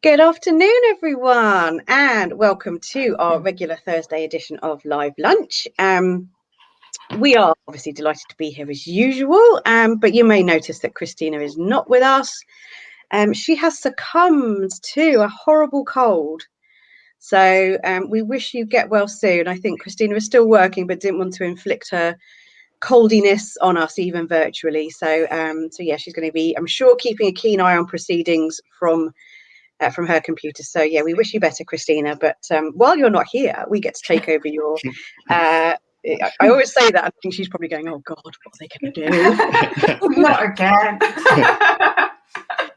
Good afternoon, everyone, and welcome to our regular Thursday edition of Live Lunch. We are obviously delighted to be here as usual, but you may notice that Christina is not with us. She has succumbed to a horrible cold. So we wish you get well soon. I think Christina is still working, but didn't want to inflict her coldiness on us, even virtually. So yeah, she's going to be, I'm sure, keeping a keen eye on proceedings from her computer. So yeah, we wish you better, Christina. But while you're not here, we get to take over your. I always say that. I think she's probably going, "Oh God, what are they going to do?" Not again.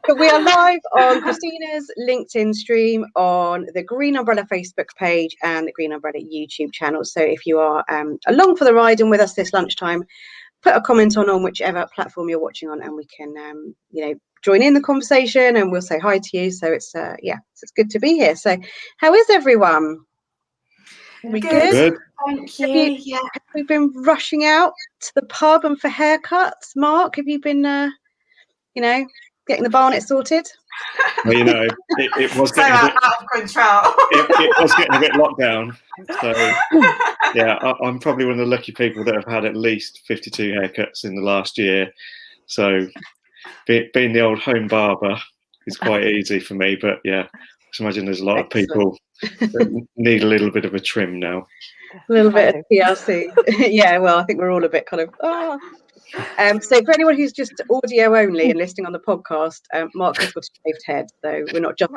But we are live on Christina's LinkedIn stream, on the Green Umbrella Facebook page, and the Green Umbrella YouTube channel. So if you are along for the ride and with us this lunchtime, put a comment on whichever platform you're watching on, and we can join in the conversation, and we'll say hi to you. So it's it's good to be here. So how is everyone? We good? Thank you. Have we been rushing out to the pub and for haircuts? Mark, have you been getting the barnet sorted? Well, it was getting out of control. It was getting a bit locked down. So yeah, I'm probably one of the lucky people that have had at least 52 haircuts in the last year. So being the old home barber is quite easy for me. But yeah, I just imagine there's a lot of people that need a little bit of a trim now. A little bit of TLC. Yeah, well, I think we're all a bit kind of so for anyone who's just audio only and listening on the podcast, Mark has got a shaved head, so we're not just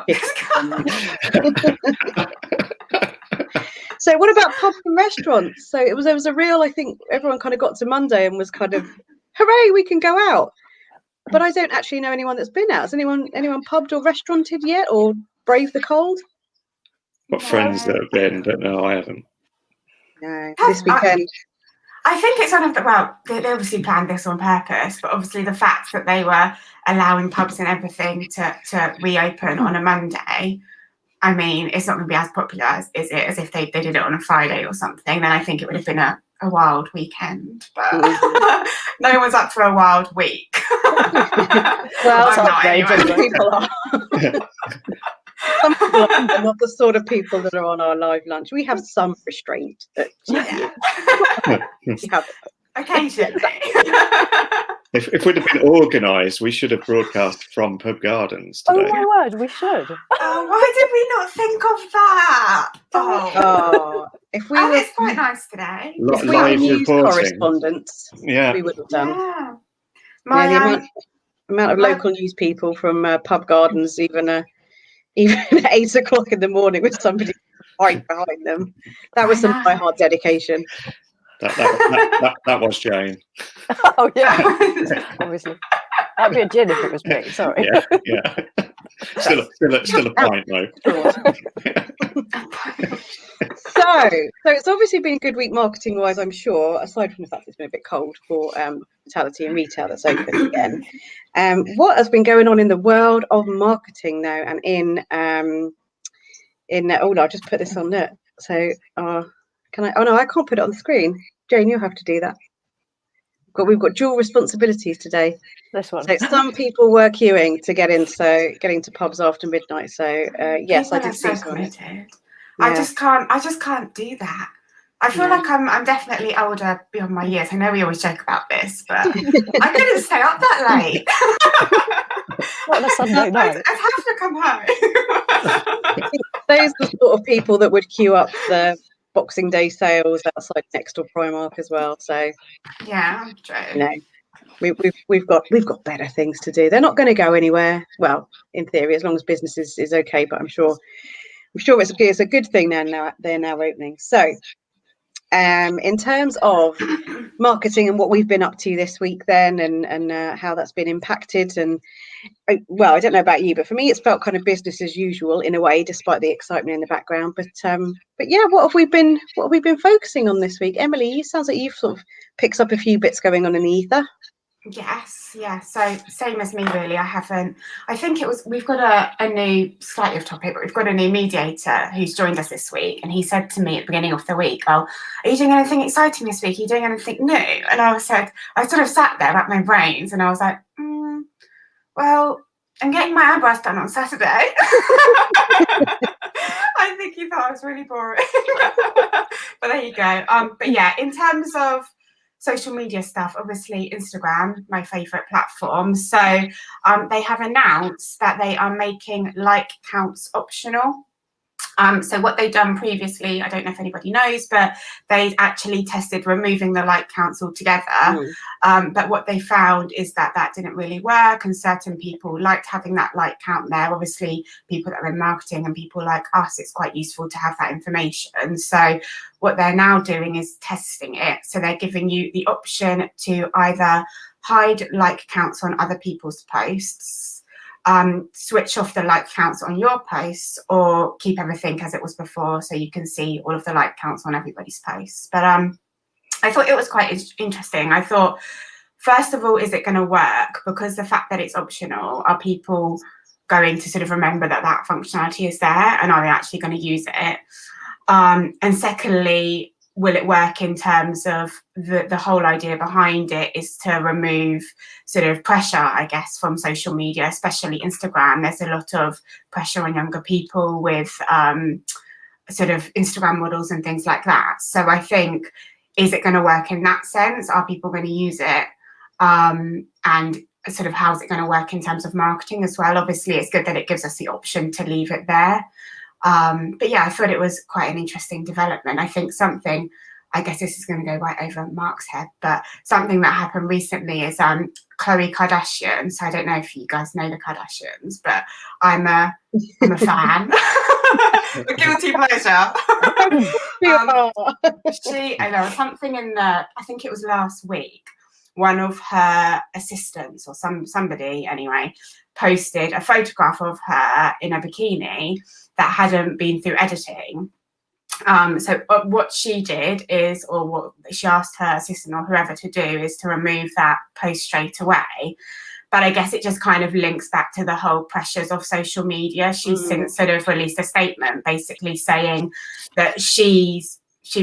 So what about pubs and restaurants? So there was a real, I think everyone kind of got to Monday and was kind of, hooray, we can go out. But I don't actually know anyone that's been out. Has anyone pubbed or restauranted yet, or braved the cold? Got friends that have been, but no, I haven't. No, this weekend. I think it's one of the, they obviously planned this on purpose, but obviously the fact that they were allowing pubs and everything to reopen on a Monday, I mean, it's not going to be as popular as if they did it on a Friday or something. Then I think it would have been a wild weekend, but no one's up for a wild week. Well, some people are. Some people are not the sort of people that are on our live lunch. We have some restraint. Occasionally. If we'd have been organised, we should have broadcast from pub gardens today. Oh my word, we should. Oh, why did we not think of that? If we were, it's quite nice today. If we were news correspondents, we would have done. Yeah. The amount of local news people from pub gardens, even at 8 o'clock in the morning with somebody right behind them. That was some hard dedication. That was Jane. Oh yeah, obviously. That'd be a gin if it was me. Sorry. Yeah. Still a pint though. So it's obviously been a good week marketing wise, I'm sure, aside from the fact it's been a bit cold for hospitality and retail that's open again. What has been going on in the world of marketing though, and I'll just put this on there. So can I? Oh no, I can't put it on the screen. Jane, you'll have to do that. We've got dual responsibilities today. This one. So some people were queuing to get into pubs after midnight. So yes, I did see some. Yeah. I just can't do that. I feel like I'm definitely older beyond my years. I know we always joke about this, but I couldn't stay up that late. Not on a Sunday night. I'd have to come home. Those are the sort of people that would queue up the Boxing Day sales outside next door Primark as well. So yeah, true. We've got better things to do. They're not going to go anywhere. Well, in theory, as long as business is okay. But I'm sure it's a good thing they're now opening. So, in terms of marketing and what we've been up to this week, then and how that's been impacted, and I don't know about you, but for me, it's felt kind of business as usual in a way, despite the excitement in the background. But yeah, what have we been focusing on this week? Emily, you sounds like you've sort of picked up a few bits going on in the ether. Yes, yeah. So same as me, really. I think we've got a new, slightly off topic, but we've got a new mediator who's joined us this week. And he said to me at the beginning of the week, "Oh, are you doing anything exciting this week? Are you doing anything new?" And I sort of sat there, wrapped my brains, and I was like, well, I'm getting my eyebrows done on Saturday. I think you thought I was really boring. But there you go. But yeah, in terms of social media stuff, obviously Instagram, my favorite platform. So they have announced that they are making like counts optional. So what they'd done previously, I don't know if anybody knows, but they'd actually tested removing the like counts altogether. But what they found is that that didn't really work, and certain people liked having that like count there. Obviously, people that are in marketing and people like us, it's quite useful to have that information. So what they're now doing is testing it. So they're giving you the option to either hide like counts on other people's posts, switch off the like counts on your posts, or keep everything as it was before, so you can see all of the like counts on everybody's posts. But I thought it was quite interesting. I thought, first of all, is it going to work? Because the fact that it's optional, are people going to sort of remember that that functionality is there, and are they actually going to use it? And secondly, will it work in terms of the whole idea behind it is to remove sort of pressure, I guess, from social media, especially Instagram. There's a lot of pressure on younger people with sort of Instagram models and things like that. So I think, is it going to work in that sense? Are people going to use it? And sort of how's it going to work in terms of marketing as well? Obviously, it's good that it gives us the option to leave it there. But yeah, I thought it was quite an interesting development. I think something, I guess this is going to go right over Mark's head, but something that happened recently is Khloe Kardashian. So I don't know if you guys know the Kardashians, but I'm a fan. A guilty pleasure. There was something in the, I think it was last week, one of her assistants or somebody anyway posted a photograph of her in a bikini that hadn't been through editing. So what she did is, or what she asked her assistant or whoever to do, is to remove that post straight away. But I guess it just kind of links back to the whole pressures of social media. She's since sort of released a statement basically saying that she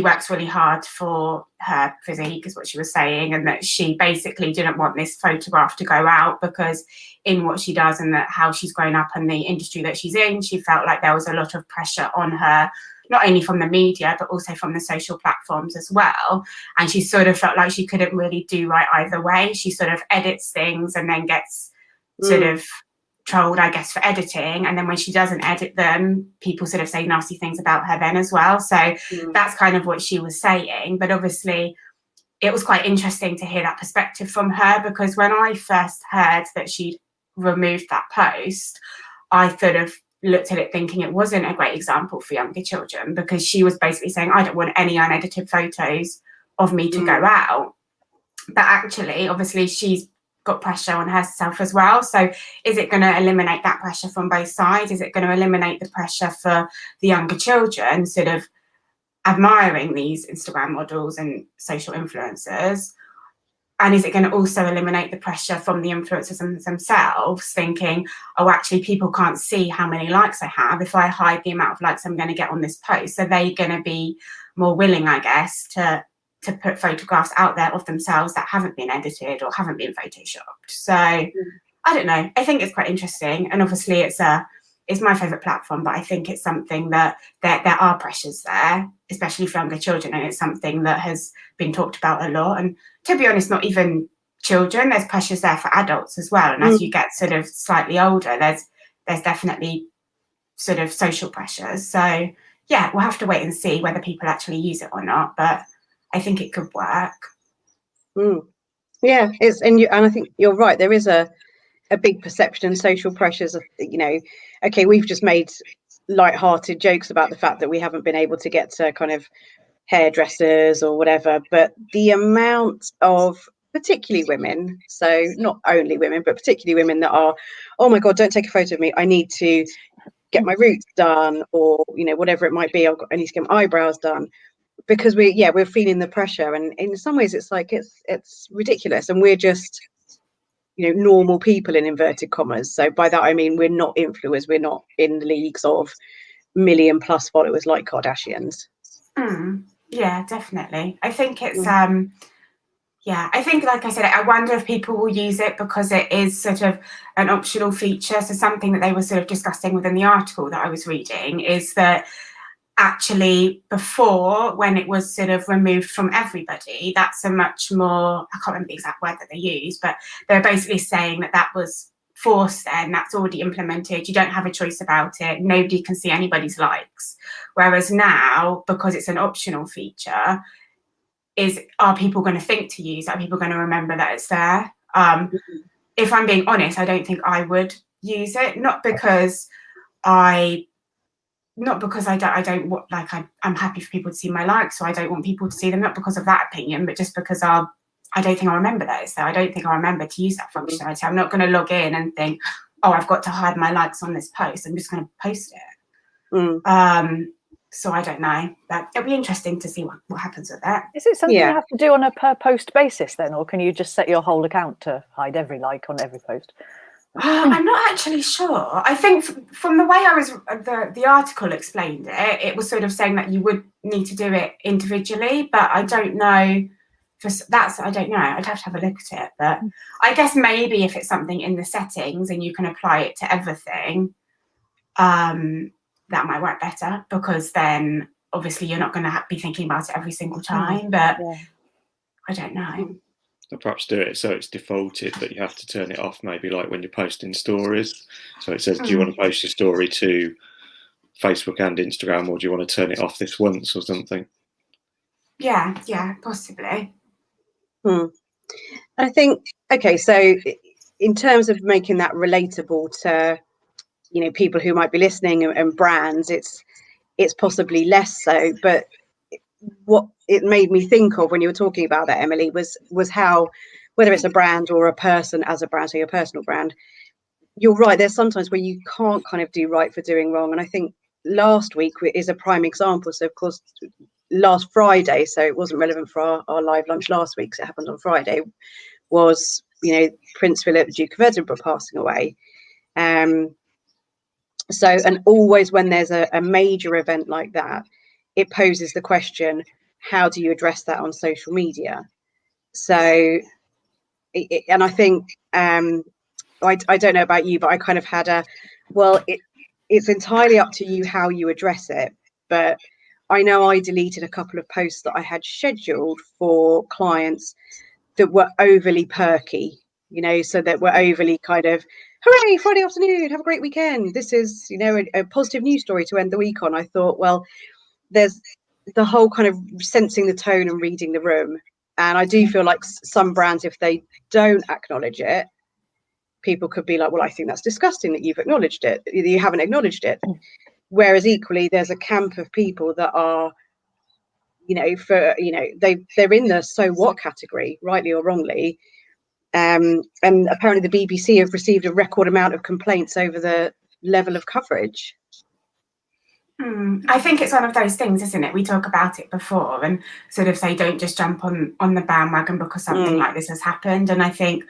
works really hard for her physique, is what she was saying, and that she basically didn't want this photograph to go out because in what she does and that how she's grown up and the industry that she's in, she felt like there was a lot of pressure on her, not only from the media, but also from the social platforms as well. And she sort of felt like she couldn't really do right either way. She sort of edits things and then gets sort of trolled, I guess, for editing. And then when she doesn't edit them, people sort of say nasty things about her then as well. So that's kind of what she was saying. But obviously, it was quite interesting to hear that perspective from her, because when I first heard that she'd removed that post, I sort of looked at it thinking it wasn't a great example for younger children, because she was basically saying, I don't want any unedited photos of me to go out. But actually, obviously, she's got pressure on herself as well. So is it going to eliminate that pressure from both sides? Is it going to eliminate the pressure for the younger children sort of admiring these Instagram models and social influencers? And is it going to also eliminate the pressure from the influencers themselves, thinking, oh, actually, people can't see how many likes I have if I hide the amount of likes I'm going to get on this post? So they're going to be more willing, I guess, to put photographs out there of themselves that haven't been edited or haven't been photoshopped. So I don't know. I think it's quite interesting. And obviously, it's my favourite platform, but I think it's something that there are pressures there, especially for younger children. And it's something that has been talked about a lot. And to be honest, not even children, there's pressures there for adults as well. And as you get sort of slightly older, there's definitely sort of social pressures. So yeah, we'll have to wait and see whether people actually use it or not. But I think it could work. Yeah, and I think you're right. There is a big perception and social pressures of, okay, we've just made light-hearted jokes about the fact that we haven't been able to get to kind of hairdressers or whatever, but the amount of, particularly women, so not only women, but particularly women that are, oh my God, don't take a photo of me, I need to get my roots done, or whatever it might be, I need to get my eyebrows done, because we're feeling the pressure. And in some ways it's like it's ridiculous, and we're just normal people in inverted commas. So by that I mean we're not influencers, we're not in the leagues of 1 million+ followers like Kardashians. Yeah, definitely. I think it's Yeah, I think, like I said, I wonder if people will use it because it is sort of an optional feature. So something that they were sort of discussing within the article that I was reading is that actually before, when it was sort of removed from everybody, that's a much more, I can't remember the exact word that they used, but they're basically saying that that was forced then, that's already implemented, you don't have a choice about it, nobody can see anybody's likes. Whereas now, because it's an optional feature, are people going to think to use? Are people going to remember that it's there? If I'm being honest, I don't think I would use it. Not because I don't want, like, I'm happy for people to see my likes, so I don't want people to see them. Not because of that opinion, but just because I don't think I remember that it's there. I don't think I remember to use that functionality. I'm not going to log in and think, oh, I've got to hide my likes on this post. I'm just going to post it. So I don't know, but it'll be interesting to see what happens with that. Is it something you have to do on a per post basis then, or can you just set your whole account to hide every like on every post? I'm not actually sure. I think from the way the article explained it, it was sort of saying that you would need to do it individually, but I don't know. I don't know. I'd have to have a look at it, but I guess maybe if it's something in the settings and you can apply it to everything, that might work better, because then obviously you're not going to be thinking about it every single time. But I don't know. Or perhaps do it so it's defaulted, but you have to turn it off, maybe like when you're posting stories. So it says, do you want to post your story to Facebook and Instagram, or do you want to turn it off this once or something? Yeah, possibly. I think, okay, so in terms of making that relatable to, you know, people who might be listening and brands, it's possibly less so. But what it made me think of when you were talking about that, Emily, was how, whether it's a brand or a person as a brand, so your personal brand, you're right, there's sometimes where you can't kind of do right for doing wrong. And I think last week is a prime example. So of course, last Friday, so it wasn't relevant for our live lunch last week, so it happened on Friday, was, you know, Prince Philip, Duke of Edinburgh, passing away. So, and always when there's a major event like that, it poses the question, how do you address that on social media? So, and I think, I don't know about you, but I kind of had it's entirely up to you how you address it. But I know I deleted a couple of posts that I had scheduled for clients that were overly perky, you know, so that were overly kind of, hooray, Friday afternoon, have a great weekend. This is, you know, a positive news story to end the week on. I thought, well, there's the whole kind of sensing the tone and reading the room. And I do feel like some brands, if they don't acknowledge it, people could be like, well, I think that's disgusting that you've acknowledged it. You haven't acknowledged it. Whereas equally, there's a camp of people that are, you know, they're in the so what category, rightly or wrongly. And apparently the BBC have received a record amount of complaints over the level of coverage. I think it's one of those things, isn't it? We talk about it before and sort of say, don't just jump on the bandwagon because something like this has happened. And I think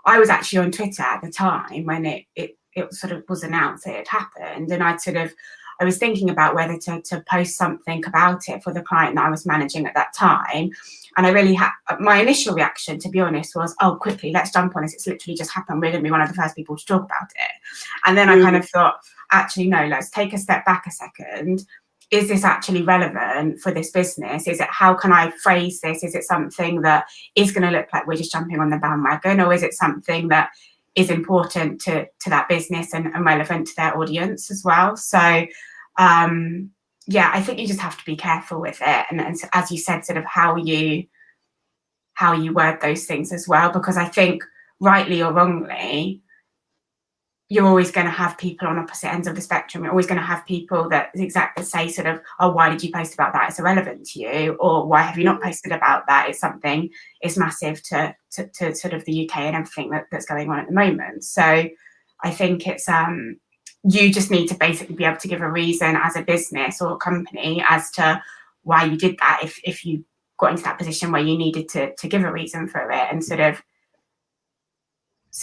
I was actually on Twitter at the time when it sort of was announced that it happened. And I was thinking about whether to post something about it for the client that I was managing at that time. And I really my initial reaction, to be honest, was, oh, quickly, let's jump on this. It's literally just happened. We're going to be one of the first people to talk about it. And then I kind of thought, actually, no, let's take a step back a second. Is this actually relevant for this business? How can I phrase this? Is it something that is going to look like we're just jumping on the bandwagon? Or is it something that is important to that business and relevant to their audience as well? So, yeah, I think you just have to be careful with it. And as you said, sort of how you word those things as well, because I think rightly or wrongly, you're always going to have people on opposite ends of the spectrum. You're always going to have people that exactly say sort of, oh, why did you post about that? It's irrelevant to you. Or why have you not posted about that? It's something, it's massive to sort of the UK and everything that's going on at the moment. So I think it's, you just need to basically be able to give a reason as a business or a company as to why you did that, if you got into that position where you needed to give a reason for it, and sort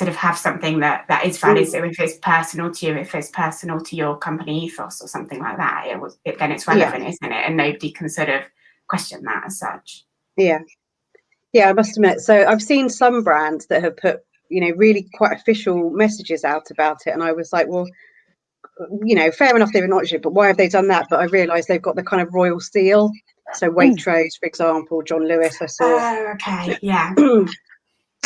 of have something that is valid. So if it's personal to you, if it's personal to your company ethos or something like that, then it's relevant, isn't it? And nobody can sort of question that as such. Yeah, Yeah, I must admit. So I've seen some brands that have put, really quite official messages out about it. And I was like, well, fair enough, they've acknowledged it, but why have they done that? But I realised they've got the kind of royal seal. So Waitrose, for example, John Lewis, I saw. Oh, okay. Yeah. So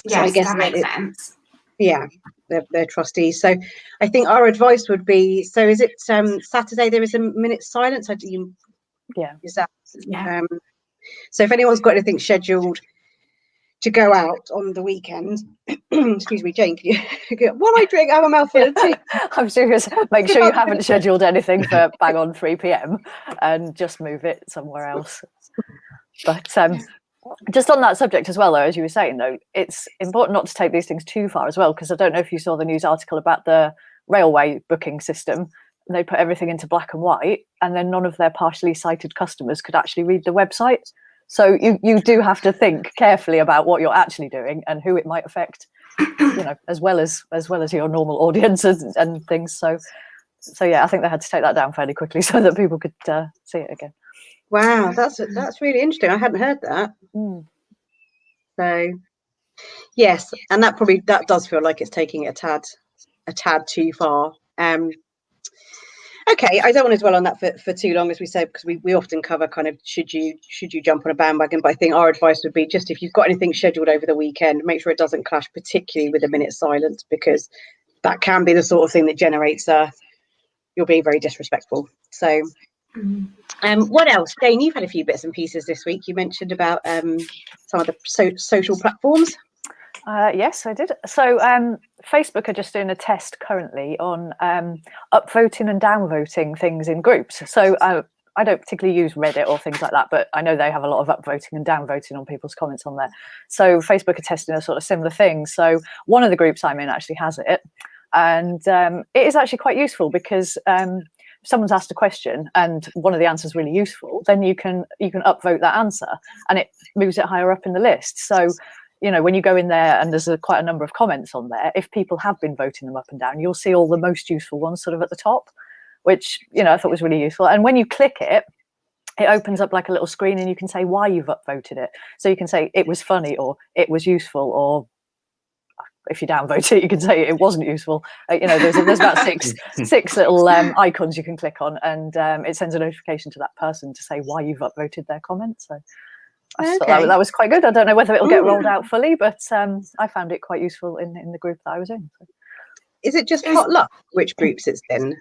Yes, I guess that makes sense. Yeah, they're trustees. So I think our advice would be, so is it Saturday there is a minute silence? Yeah. Is that Yeah. so if anyone's got anything scheduled to go out on the weekend, excuse me, Jane, can you while I drink, have a mouthful of tea. I'm serious. Make sure you haven't scheduled anything for bang on 3 p.m. and just move it somewhere else. But just on that subject as well, though, as you were saying, though, it's important not to take these things too far as well, because I don't know if you saw the news article about the railway booking system. They put everything into black and white, and then none of their partially sighted customers could actually read the website. So you do have to think carefully about what you're actually doing and who it might affect, as well as your normal audiences and things. So yeah, I think they had to take that down fairly quickly so that people could see it again. Wow, that's really interesting. I hadn't heard that. So yes, and that does feel like it's taking it a tad too far. Okay, I don't want to dwell on that for too long, as we said, because we often cover kind of should you jump on a bandwagon. But I think our advice would be, just if you've got anything scheduled over the weekend, make sure it doesn't clash, particularly with a minute silence, because that can be the sort of thing that generates you're being very disrespectful. So what else? Jane, you've had a few bits and pieces this week. You mentioned about some of the social platforms. Yes, I did. So Facebook are just doing a test currently on upvoting and downvoting things in groups. So I don't particularly use Reddit or things like that, but I know they have a lot of upvoting and downvoting on people's comments on there. So Facebook are testing a sort of similar thing. So one of the groups I'm in actually has it. And it is actually quite useful, because if someone's asked a question and one of the answers is really useful, then you can upvote that answer and it moves it higher up in the list. So when you go in there and there's quite a number of comments on there, if people have been voting them up and down, you'll see all the most useful ones sort of at the top, which, I thought was really useful. And when you click it, it opens up like a little screen and you can say why you've upvoted it. So you can say it was funny, or it was useful, or if you downvote it, you can say it wasn't useful. There's about six little icons you can click on, and it sends a notification to that person to say why you've upvoted their comment. So I just thought that was quite good. I don't know whether it'll get rolled out fully, but I found it quite useful in the group that I was in. So. Is it just potluck which groups it's in?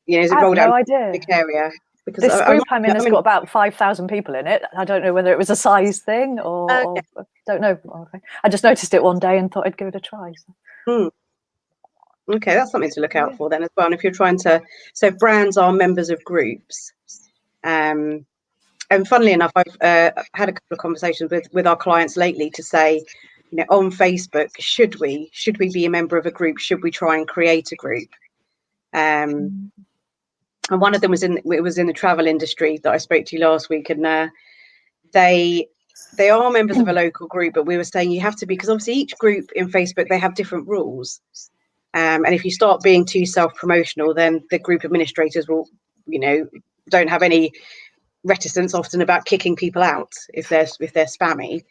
Is it rolled out in a big area? Because this group I'm in has got about 5,000 people in it. I don't know whether it was a size thing or I don't know. I just noticed it one day and thought I'd give it a try. So. Okay, that's something to look out for then as well. And if you're trying to, so brands are members of groups. And funnily enough, I've had a couple of conversations with our clients lately to say, on Facebook, should we be a member of a group? Should we try and create a group? And one of them was in the travel industry that I spoke to last week, and they are members of a local group, but we were saying you have to be, because obviously each group in Facebook, they have different rules. And if you start being too self-promotional, then the group administrators will, don't have any reticence often about kicking people out if they're spammy.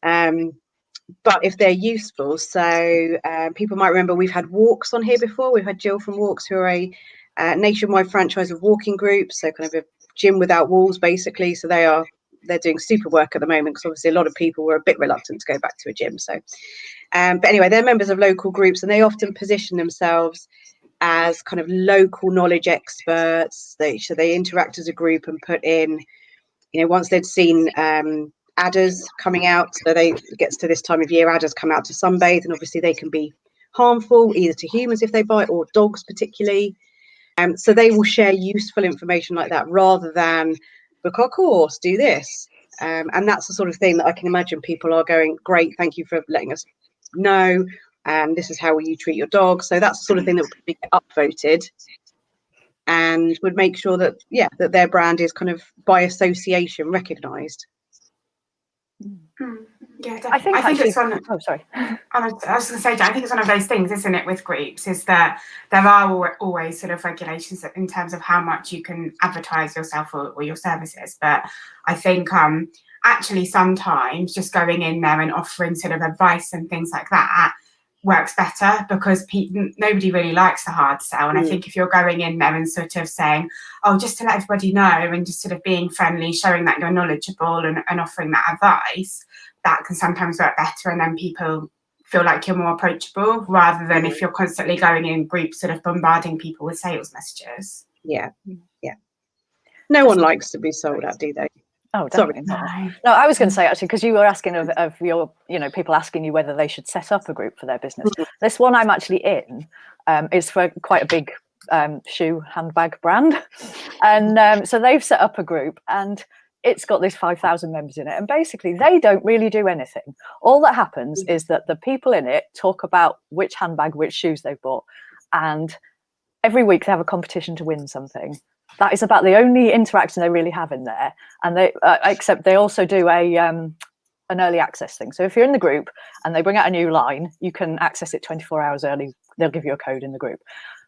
But if they're useful, so people might remember we've had Walks on here before. We've had Jill from Walks, who are a nationwide franchise of walking groups, so kind of a gym without walls, basically. So they're doing super work at the moment, because obviously a lot of people were a bit reluctant to go back to a gym. So, but anyway, they're members of local groups, and they often position themselves as kind of local knowledge experts. So they interact as a group and put in, once they'd seen adders coming out, so it gets to this time of year, adders come out to sunbathe, and obviously they can be harmful either to humans if they bite, or dogs particularly. So they will share useful information like that, rather than book our course, do this. And that's the sort of thing that I can imagine people are going, great, thank you for letting us know. This is how you treat your dog. So that's the sort of thing that would be upvoted and would make sure that, that their brand is kind of by association recognised. Yeah, I think it's one. Oh, sorry. I was going to say, I think it's one of those things, isn't it, with groups, is that there are always sort of regulations in terms of how much you can advertise yourself or your services. But I think actually sometimes just going in there and offering sort of advice and things like that works better, because nobody really likes the hard sell. And I think if you're going in there and sort of saying, oh, just to let everybody know, and just sort of being friendly, showing that you're knowledgeable and offering that advice, that can sometimes work better, and then people feel like you're more approachable, rather than if you're constantly going in groups sort of bombarding people with sales messages. Yeah. No one likes to be sold at, do they? Oh, definitely not. No, I was going to say, actually, because you were asking of your, people asking you whether they should set up a group for their business. This one I'm actually in is for quite a big shoe handbag brand. And so they've set up a group, and it's got these 5,000 members in it. And basically, they don't really do anything. All that happens is that the people in it talk about which handbag, which shoes they've bought. And every week they have a competition to win something. That is about the only interaction they really have in there. And they, except they also do an early access thing. So if you're in the group and they bring out a new line, you can access it 24 hours early. They'll give you a code in the group.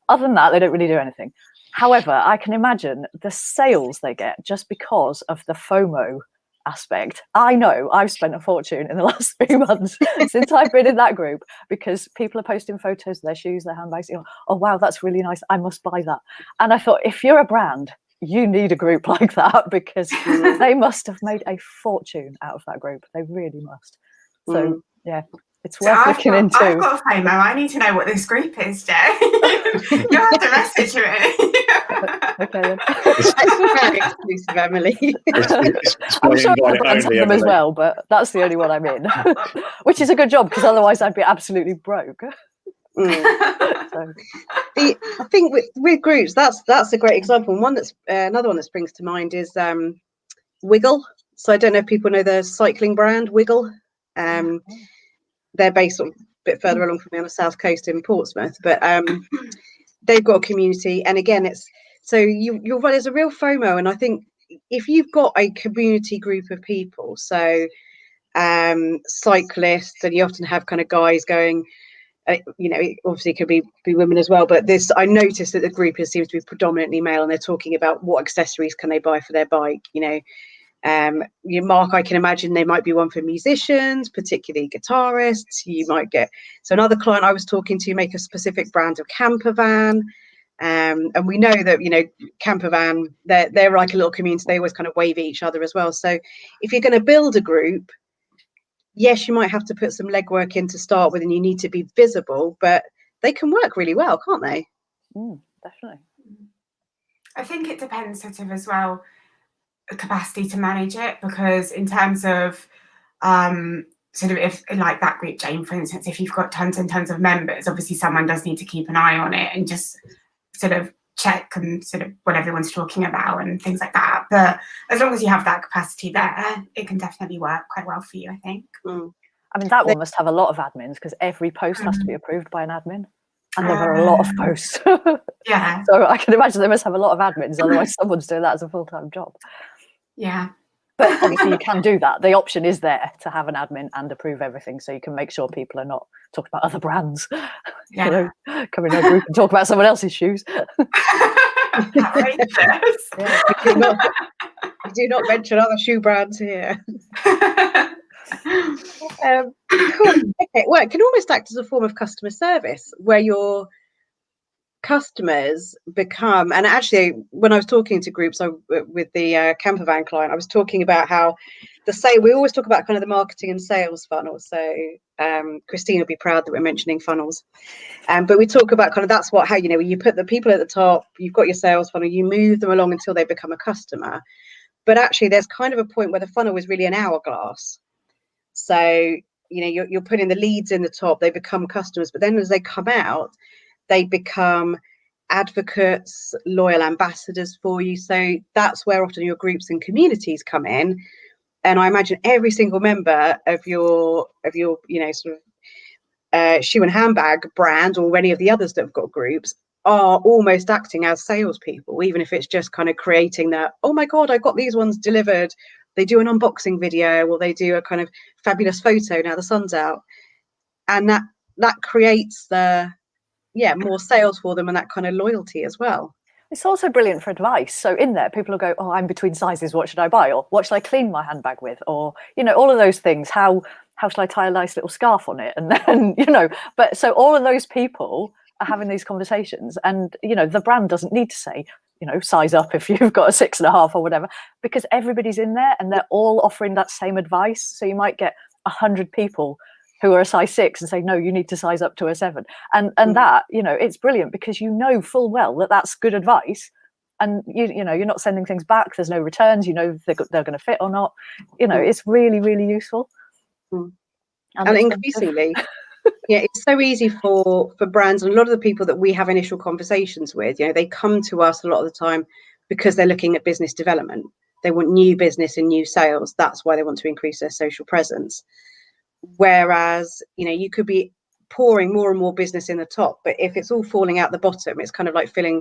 Other than that, they don't really do anything. However, I can imagine the sales they get just because of the FOMO aspect. I know I've spent a fortune in the last 3 months since I've been in that group, because people are posting photos of their shoes, their handbags. Oh wow, that's really nice, I must buy that. And I thought, if you're a brand, you need a group like that, because they must have made a fortune out of that group. They really must. So yeah, it's worth looking into. I've got FOMO. I need to know what this group is, Jay. You have to message me. Okay then. It's very exclusive, Emily. I'm sure other brands have them as well, but that's the only one I'm in, which is a good job, because otherwise I'd be absolutely broke. So. I think with groups, that's a great example. And one that's another one that springs to mind is Wiggle. So I don't know if people know the cycling brand Wiggle. They're based a bit further along from me on the south coast in Portsmouth, but they've got a community. And again, it's so you're right, there's a real FOMO. And I think if you've got a community group of people, so cyclists, and you often have kind of guys going, obviously it could be women as well, but I noticed that the group seems to be predominantly male, and they're talking about what accessories can they buy for their bike. Mark, I can imagine they might be one for musicians, particularly guitarists. You might get, so another client I was talking to make a specific brand of camper van. And we know that, camper van, they're like a little community. They always kind of wave at each other as well. So if you're going to build a group, yes, you might have to put some legwork in to start with, and you need to be visible, but they can work really well, can't they? Definitely. I think it depends sort of as well, the capacity to manage it, because in terms of sort of, if like that group, Jane, for instance, if you've got tons and tons of members, obviously someone does need to keep an eye on it and just sort of check and sort of what everyone's talking about and things like that. But as long as you have that capacity there, it can definitely work quite well for you, I think. I mean, that one must have a lot of admins, because every post has to be approved by an admin, and there are a lot of posts. Yeah. So I can imagine they must have a lot of admins, otherwise someone's doing that as a full-time job. Yeah. But obviously you can do that. The option is there to have an admin and approve everything, so you can make sure people are not talking about other brands. Yeah. Come in a group and talk about someone else's shoes. You do not mention other shoe brands here. Cool. Okay. Well, it can almost act as a form of customer service, where your customers become, and actually when I was talking to groups with the camper van client, I was talking about how we always talk about kind of the marketing and sales funnel. So Christine will be proud that we're mentioning funnels, but we talk about kind of how you put the people at the top, you've got your sales funnel, you move them along until they become a customer. But actually there's kind of a point where the funnel is really an hourglass. So you're putting the leads in the top, they become customers, but then as they come out, they become advocates, loyal ambassadors for you. So that's where often your groups and communities come in. And I imagine every single member of your sort of shoe and handbag brand, or any of the others that have got groups, are almost acting as salespeople, even if it's just kind of creating that, oh my God, I got these ones delivered they do an unboxing video, or they do a kind of fabulous photo now the sun's out, and that creates more sales for them and that kind of loyalty as well. It's also brilliant for advice. So in there, people will go, oh, I'm between sizes, what should I buy? Or what should I clean my handbag with? Or, you know, all of those things. How should I tie a nice little scarf on it? And then, you know, but so all of those people are having these conversations, and, you know, the brand doesn't need to say, you know, size up if you've got a 6.5 or whatever, because everybody's in there and they're all offering that same advice. So you might get 100 people who are a size 6 and say, no, you need to size up to a 7. And that, you know, it's brilliant because you know full well that that's good advice. And, you know, you're not sending things back. There's no returns. You know, they're going to fit or not. You know, it's really, really useful. And increasingly, it's so easy for brands. And a lot of the people that we have initial conversations with, you know, they come to us a lot of the time because they're looking at business development. They want new business and new sales. That's why they want to increase their social presence. Whereas, you know, you could be pouring more and more business in the top, but if it's all falling out the bottom, it's kind of like filling,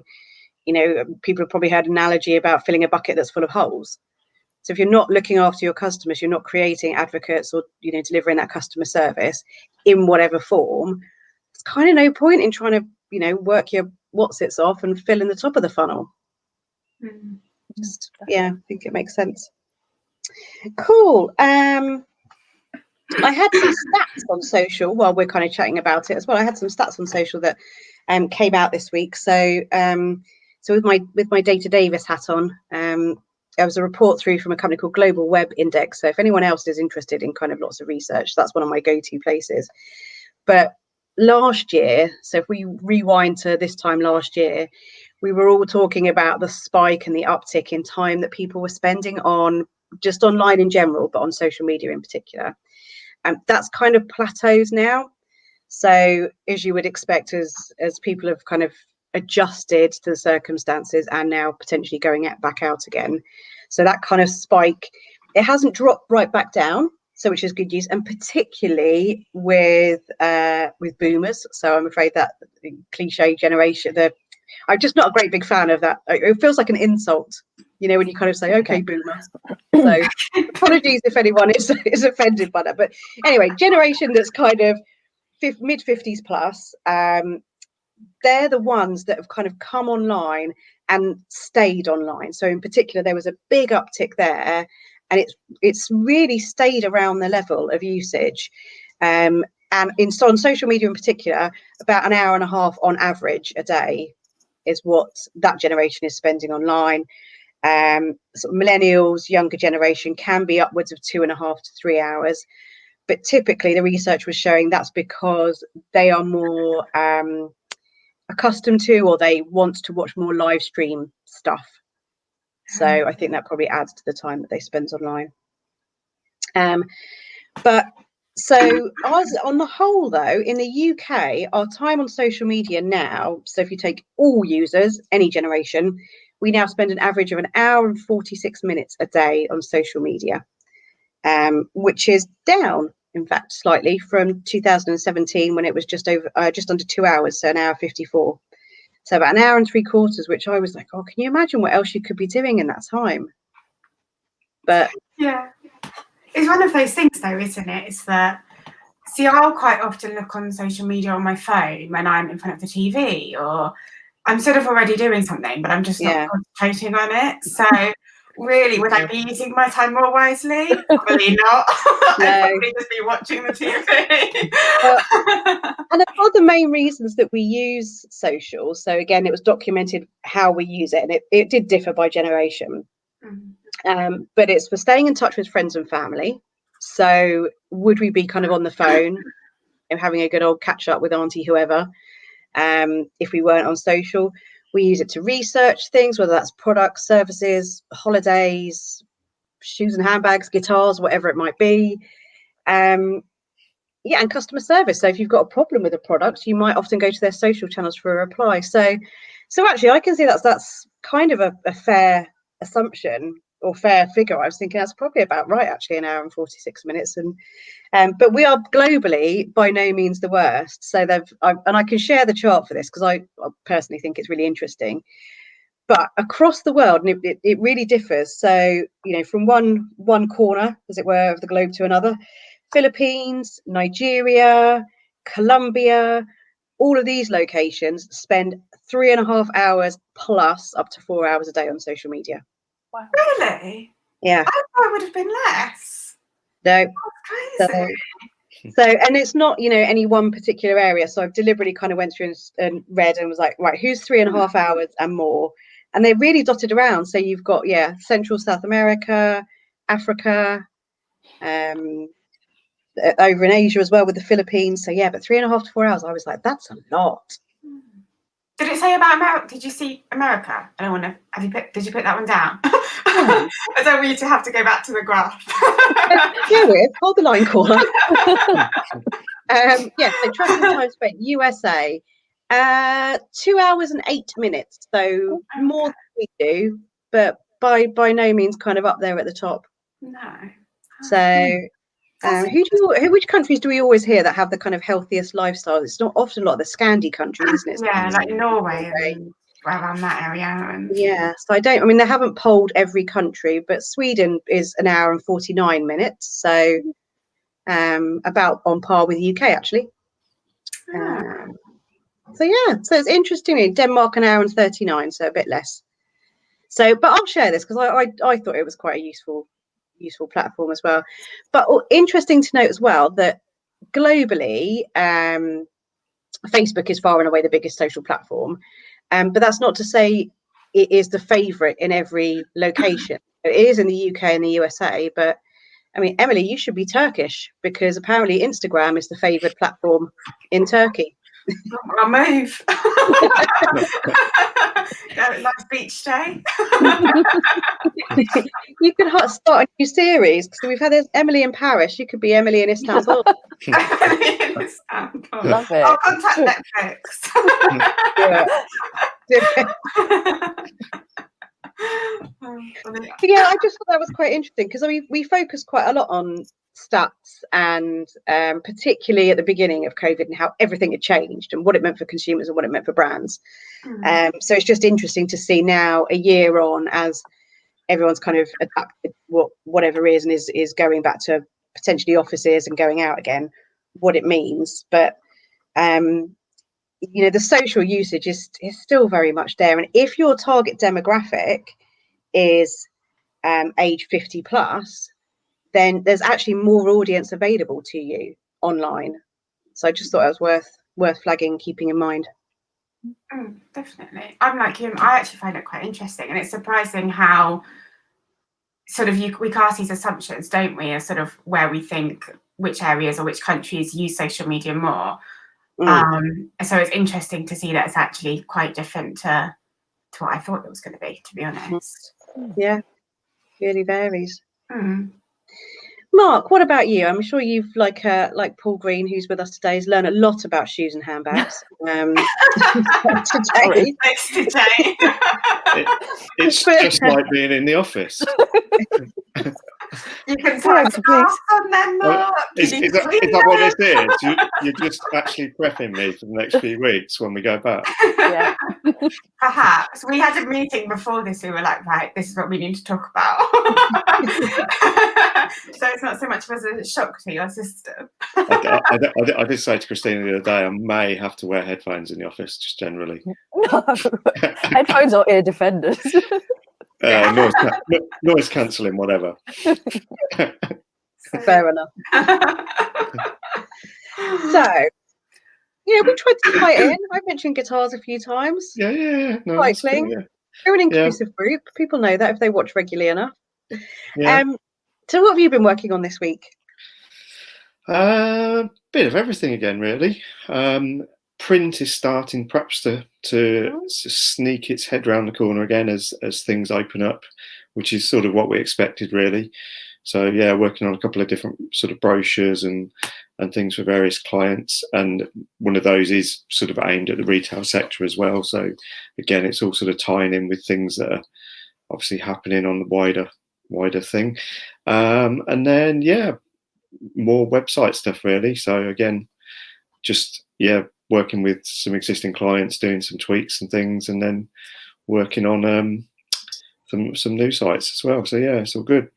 you know, people have probably heard an analogy about filling a bucket that's full of holes. So if you're not looking after your customers, you're not creating advocates or, you know, delivering that customer service in whatever form, it's kind of no point in trying to, you know, work your whatsits off and fill in the top of the funnel. I think it makes sense. Cool. I had some stats on social while we're kind of chatting about it as well. I had some stats on social that came out this week. So with my Data Davies hat on, there was a report through from a company called Global Web Index. So if anyone else is interested in kind of lots of research, that's one of my go-to places. But last year, so if we rewind to this time last year, we were all talking about the spike and the uptick in time that people were spending on just online in general, but on social media in particular. That's kind of plateaus now. So as you would expect, as people have kind of adjusted to the circumstances and now potentially going back out again. So that kind of spike, it hasn't dropped right back down, so which is good news, and particularly with boomers. So I'm afraid that cliche generation, I'm just not a great big fan of that. It feels like an insult, you know, when you kind of say, okay, boomer. So apologies if anyone is offended by that. But anyway, generation that's kind of mid 50s plus, they're the ones that have kind of come online and stayed online. So in particular, there was a big uptick there, and it's really stayed around the level of usage. And on social media in particular, about an hour and a half on average a day is what that generation is spending online. Sort of millennials, younger generation, can be upwards of 2.5 to 3 hours. But typically the research was showing that's because they are more accustomed to, or they want to watch more live stream stuff. So I think that probably adds to the time that they spend online. But so on the whole, though, in the UK, our time on social media now, so if you take all users, any generation, we now spend an average of 1 hour and 46 minutes a day on social media, which is down, in fact, slightly from 2017 when it was just under 2 hours, so 1 hour 54. So about 1 hour and 3/4, which I was like, oh, can you imagine what else you could be doing in that time? But yeah, it's one of those things, though, isn't it? It's that, see, I'll quite often look on social media on my phone when I'm in front of the TV, or I'm sort of already doing something, but I'm just not concentrating on it. So really, would I be using my time more wisely? Probably not. I'd probably just be watching the TV. And one of the main reasons that we use social, so again, it was documented how we use it, and it did differ by generation. But it's for staying in touch with friends and family. So would we be kind of on the phone and having a good old catch up with auntie whoever if we weren't on social? We use it to research things, whether that's products, services, holidays, shoes and handbags, guitars, whatever it might be. And customer service. So if you've got a problem with a product, you might often go to their social channels for a reply. So actually, I can see that's kind of a fair assumption or fair figure. I was thinking that's probably about right, actually, 1 hour and 46 minutes. And but we are globally by no means the worst. So and I can share the chart for this because I personally think it's really interesting. but across the world, and it really differs. So, from one corner, as it were, of the globe to another, Philippines, Nigeria, Colombia, all of these locations spend 3.5 hours plus up to 4 hours a day on social media. Wow. Really? Yeah. I thought it would have been less. No. That's crazy. So, and it's not, any one particular area. So I've deliberately kind of went through and read and was like, right, who's 3.5 hours and more? And they're really dotted around. So you've got, Central South America, Africa, over in Asia as well with the Philippines. So but 3.5 to 4 hours. I was like, that's a lot. Did it say about America? Did you see America? I don't want to. Did you put that one down? I don't want you to have to go back to the graph. Hold the line, caller. So tracking time spent USA, 2 hours and 8 minutes. So more than we do, but by no means kind of up there at the top. No. So. Which countries do we always hear that have the kind of healthiest lifestyle? It's not often a lot of the Scandi countries, isn't it? Yeah, like Norway and around that area. And so they haven't polled every country, but Sweden is 1 hour and 49 minutes, so about on par with UK actually. So it's interesting. Denmark 1 hour and 39, so a bit less. So, but I'll share this because I thought it was quite a useful platform as well. But interesting to note as well that globally, Facebook is far and away the biggest social platform, but that's not to say it is the favorite in every location. It is in the UK and the USA, but I mean, Emily, you should be Turkish because apparently Instagram is the favorite platform in Turkey. I'll move. Nice beach day. You could start a new series because we've had Emily in Paris. You could be Emily in Istanbul. Love it. I'll contact Netflix. I just thought that was quite interesting because we focus quite a lot on stats and particularly at the beginning of COVID and how everything had changed and what it meant for consumers and what it meant for brands. So it's just interesting to see now a year on as everyone's kind of adapted whatever is and is going back to potentially offices and going out again, what it means. But the social usage is still very much there. And if your target demographic is age 50 plus, then there's actually more audience available to you online. So I just thought it was worth flagging, keeping in mind. Definitely. I'm like him. I actually find it quite interesting, and it's surprising how sort of we cast these assumptions, don't we, as sort of where we think which areas or which countries use social media more. So it's interesting to see that it's actually quite different to what I thought it was going to be honest. Yeah, really varies. Mark, what about you? I'm sure you've like Paul Green, who's with us today, has learned a lot about shoes and handbags today. Thanks today. It's just like being in the office. You can put a mask on then, Mark. Is that what this is? You're just actually prepping me for the next few weeks when we go back. Yeah. Perhaps. We had a meeting before this. We were like, right, this is what we need to talk about. So it's not so much as a shock to your system. I did say to Christina the other day, I may have to wear headphones in the office, just generally. No. Headphones or ear defenders. Noise cancelling, whatever. Fair enough. So, we tried to tie it in. I've mentioned guitars a few times. Yeah. No, cycling. Cool, yeah. We're an inclusive group. People know that if they watch regularly enough. Yeah. So what have you been working on this week? Bit of everything again, really. Print is starting perhaps to sneak its head round the corner again as things open up, which is sort of what we expected, really. So yeah, working on a couple of different sort of brochures and things for various clients, and one of those is sort of aimed at the retail sector as well. So again, it's all sort of tying in with things that are obviously happening on the wider thing, and then more website stuff, really. So again, just working with some existing clients, doing some tweaks and things, and then working on some new sites as well. So yeah, it's all good.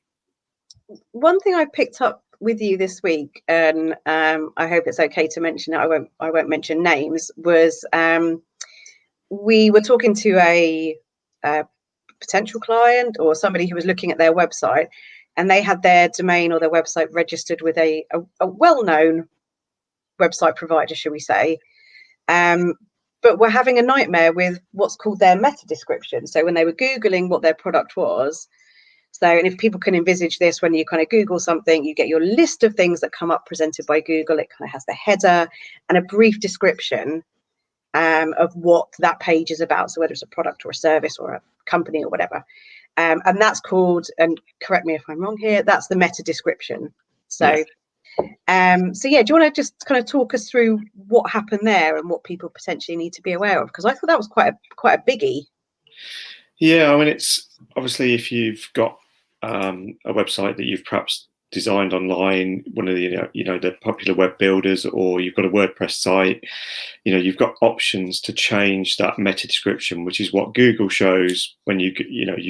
One thing I picked up with you this week, and I hope it's okay to mention it, I won't mention names, was we were talking to a potential client or somebody who was looking at their website, and they had their domain or their website registered with a well-known website provider, shall we say, but we're having a nightmare with what's called their meta description. So when they were Googling what their product was, so, and if people can envisage this, when you kind of Google something, you get your list of things that come up presented by Google. It kind of has the header and a brief description of what that page is about. So whether it's a product or a service or a company or whatever. And that's called, and correct me if I'm wrong here, that's the meta description. So, so yeah, do you want to just kind of talk us through what happened there and what people potentially need to be aware of? Because I thought that was quite a biggie. Yeah, I mean, it's obviously if you've got a website that you've perhaps designed online, one of the the popular web builders, or you've got a WordPress site, you've got options to change that meta description, which is what Google shows when you've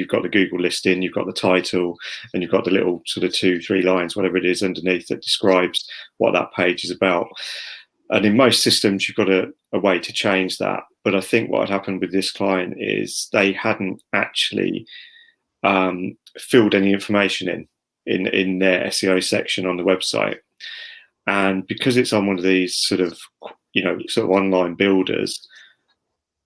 got the Google listing, you've got the title, and you've got the little sort of 2-3 lines, whatever it is underneath, that describes what that page is about. And in most systems, you've got a way to change that. But I think what had happened with this client is they hadn't actually filled any information in their SEO section on the website. And because it's on one of these sort of online builders,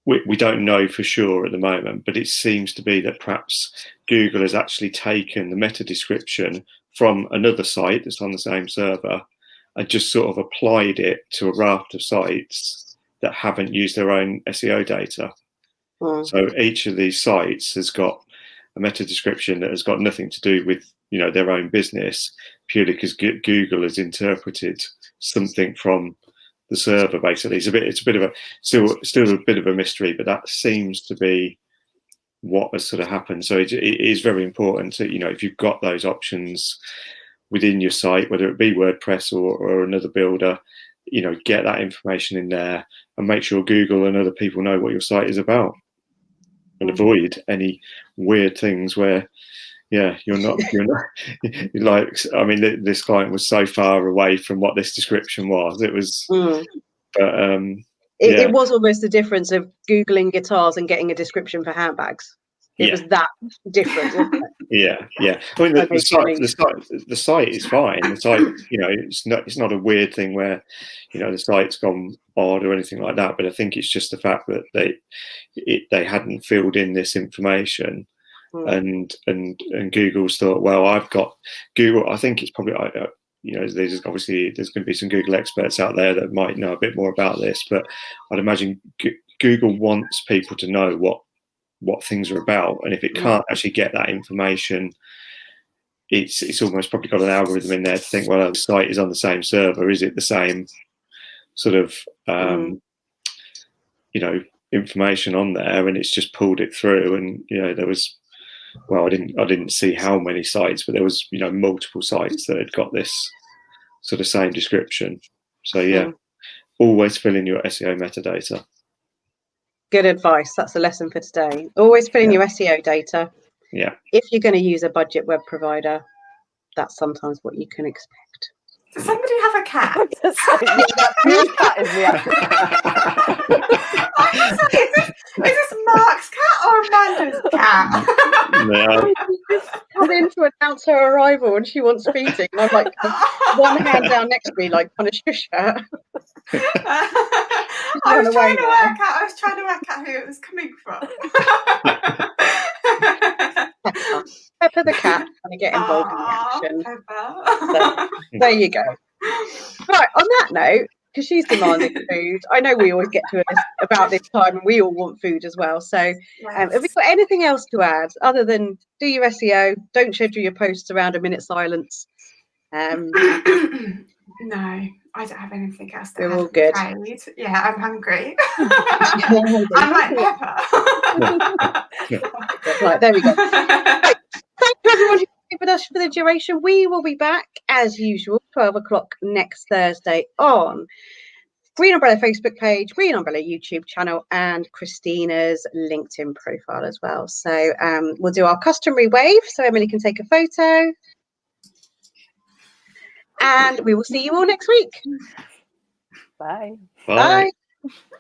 we don't know for sure at the moment, but it seems to be that perhaps Google has actually taken the meta description from another site that's on the same server and just sort of applied it to a raft of sites that haven't used their own SEO data. So each of these sites has got a meta description that has got nothing to do with their own business, purely because Google has interpreted something from the server. Basically, it's a bit of a still a bit of a mystery, but that seems to be what has sort of happened. So it is very important to if you've got those options within your site, whether it be WordPress or another builder, get that information in there and make sure Google and other people know what your site is about, and avoid any weird things where you're not like, I mean, this client was so far away from what this description was. It was but it was almost the difference of Googling guitars and getting a description for handbags. It was that different, wasn't it? Yeah. I mean, the site is fine. The site, it's not a weird thing where, the site's gone odd or anything like that. But I think it's just the fact that they hadn't filled in this information, and Google's thought, well, I've got Google. I think it's probably there's going to be some Google experts out there that might know a bit more about this, but I'd imagine Google wants people to know what things are about, and if it can't actually get that information, it's almost probably got an algorithm in there to think, well, the site is on the same server, is it the same sort of information on there, and it's just pulled it through. And there was, well, I didn't see how many sites, but there was multiple sites that had got this sort of same description. So always fill in your SEO metadata. Good advice. That's a lesson for today. Always fill in your SEO data. Yeah. If you're going to use a budget web provider, that's sometimes what you can expect. Does somebody have a cat? Your cat is Is this Mark's cat or Amanda's cat? No. Come in to announce her arrival and she wants feeding. And I'm like, one hand down next to me, like, kind of shush her. I was trying to work out who it was coming from. Pepper the cat, trying to get involved in the action. So, there you go. Right, on that note, because she's demanding food, I know we always get to this about this time and we all want food as well. So have you got anything else to add other than do your SEO, don't schedule your posts around a minute silence? No, I don't have anything else to We're all good. Yeah, I'm hungry. I'm like Pepper. Right, there we go. Thank you everyone who's been with us for the duration. We will be back as usual 12 o'clock next Thursday on Green Umbrella Facebook page, Green Umbrella YouTube channel, and Christina's LinkedIn profile as well. So we'll do our customary wave so Emily can take a photo. And we will see you all next week. Bye. Bye. Bye.